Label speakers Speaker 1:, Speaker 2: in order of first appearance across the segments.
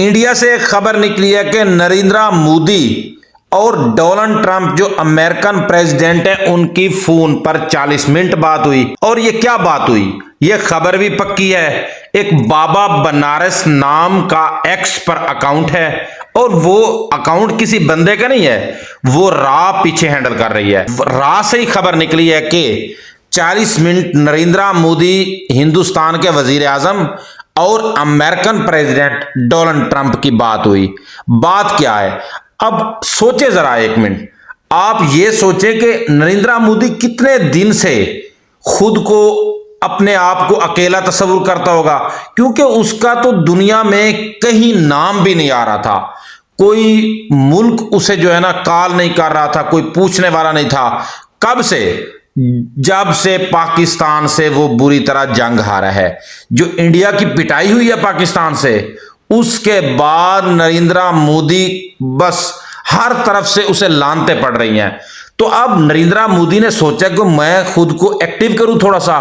Speaker 1: India से एक खबर निकली है कि नरेंद्र मोदी और डोनाल्ड ट्रंप जो अमेरिकन प्रेसिडेंट है उनकी फोन पर 40 मिनट बात हुई। और ये क्या बात हुई, ये खबर भी पक्की है। एक बाबा बनारस नाम का एक्स पर अकाउंट है और वो अकाउंट किसी बंदे का नहीं है, वो रा पीछे हैंडल कर रही है। रा से ही खबर निकली है कि 40 मिनट नरेंद्र मोदी, हिंदुस्तान के वजीर आजम और अमेरिकन प्रेसिडेंट डोनाल्ड ट्रंप की बात हुई। बात क्या है, अब सोचे जरा एक मिनट। आप ये सोचे कि नरेंद्र मोदी कितने दिन से खुद को, अपने आप को अकेला तस्वुर करता होगा, क्योंकि उसका तो दुनिया में कहीं नाम भी नहीं आ रहा था। कोई मुल्क उसे जो है ना कॉल नहीं कर रहा था, कोई पूछने वाला नहीं था। कब से? जब से पाकिस्तान से वो बुरी तरह जंग हारा है, जो इंडिया की पिटाई हुई है पाकिस्तान से, उसके बाद नरेंद्र मोदी बस हर तरफ से उसे लानते पड़ रही हैं। तो अब नरेंद्र मोदी ने सोचा कि मैं खुद को एक्टिव करूं थोड़ा सा।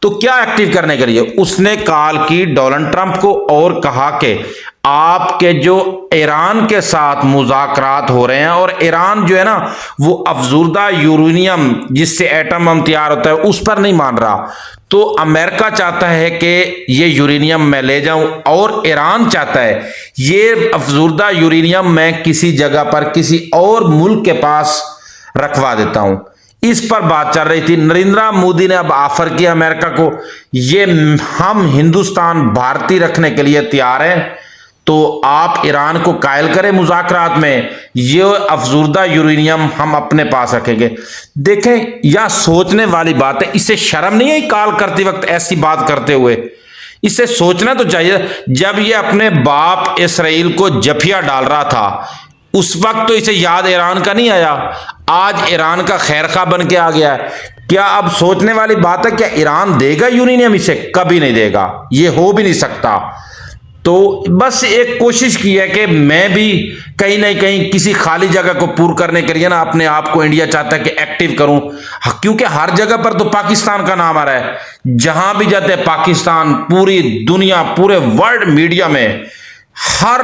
Speaker 1: तो क्या एक्टिव करने के लिए उसने कॉल की डोनाल्ड ट्रंप को और कहा कि आपके जो ईरान के साथ मुज़ाकरात हो रहे हैं, और ईरान जो है ना वो अफजूरदा यूरेनियम जिससे एटम बम तैयार होता है उस पर नहीं मान रहा। तो अमेरिका चाहता है कि ये यूरेनियम मैं ले जाऊं, और ईरान चाहता है ये अफजूरदा यूरेनियम मैं किसी जगह पर किसी और मुल्क के पास रखवा देता हूं। इस पर बात चल रही थी। नरेंद्र मोदी ने अब ऑफर किया अमेरिका को, ये हम हिंदुस्तान भारतीय रखने के लिए तैयार हैं, तो आप ईरान को कायल करें मुज़ाकरात में, ये अफजूरदा यूरेनियम हम अपने पास रखेंगे। देखें, यह सोचने वाली बात है। इसे शर्म नहीं है कॉल करते वक्त ऐसी बात करते हुए? इसे सोचना तो चाहिए। जब ये अपने बाप इसराइल को जफिया डाल रहा था उस वक्त तो इसे याद ईरान का नहीं आया, आज ईरान का खैरखा बन के आ गया है। क्या अब सोचने वाली बात है, क्या ईरान देगा यूरेनियम इसे? कभी नहीं देगा, ये हो भी नहीं सकता। तो बस एक कोशिश की है कि मैं भी कहीं ना कहीं किसी खाली जगह को पूर्ण करने के लिए ना अपने आप को, इंडिया चाहता है कि एक्टिव करूं, क्योंकि हर जगह पर तो पाकिस्तान का नाम आ रहा है। जहां भी जाते हैं पाकिस्तान, पूरी दुनिया, पूरे वर्ल्ड मीडिया में, हर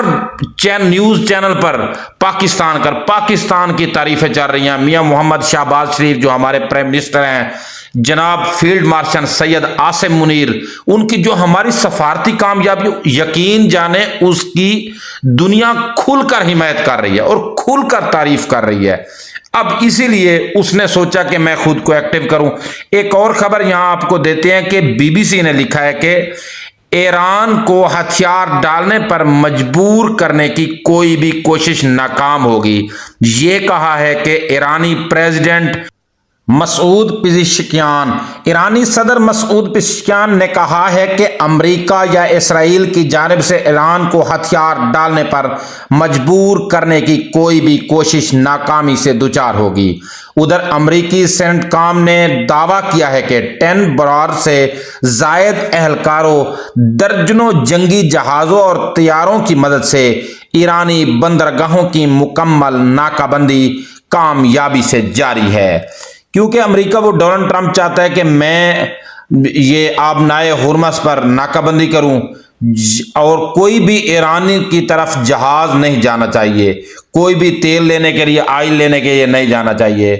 Speaker 1: न्यूज चैनल पर पाकिस्तान की तारीफें चल रही हैं। मियां मोहम्मद शहबाज शरीफ जो हमारे प्राइम मिनिस्टर हैं, जनाब फील्ड मार्शल सैयद आसिम मुनीर, उनकी जो हमारी सफारती कामयाबी, यकीन जाने उसकी दुनिया खुलकर हिमायत कर रही है और खुलकर तारीफ कर रही है। अब इसीलिए उसने सोचा कि मैं खुद को एक्टिव करूं। एक और खबर यहां आपको देते हैं कि बीबीसी ने लिखा है कि ईरान को हथियार डालने पर मजबूर करने की कोई भी कोशिश नाकाम होगी। ये कहा है कि ईरानी प्रेसिडेंट मसूद पिज़ेश्कियान, ईरानी सदर मसूद पिज़ेश्कियान ने कहा है कि अमेरिका या इसराइल की जानिब से ईरान को हथियार डालने पर मजबूर करने की कोई भी कोशिश नाकामी से दुचार होगी। उधर अमेरिकी सेंटकॉम ने दावा किया है कि 10 बरार से जायद एहलकारों, दर्जनों जंगी जहाज़ों और तैयारों की मदद से ईरानी बंदरगाहों की मुकम्मल नाकाबंदी कामयाबी से जारी है। क्योंकि अमेरिका, वो डोनाल्ड ट्रंप चाहता है कि मैं ये आबनाए हुर्मस पर नाकाबंदी करूं और कोई भी ईरानी की तरफ जहाज नहीं जाना चाहिए, कोई भी तेल लेने के लिए, ऑयल लेने के लिए नहीं जाना चाहिए।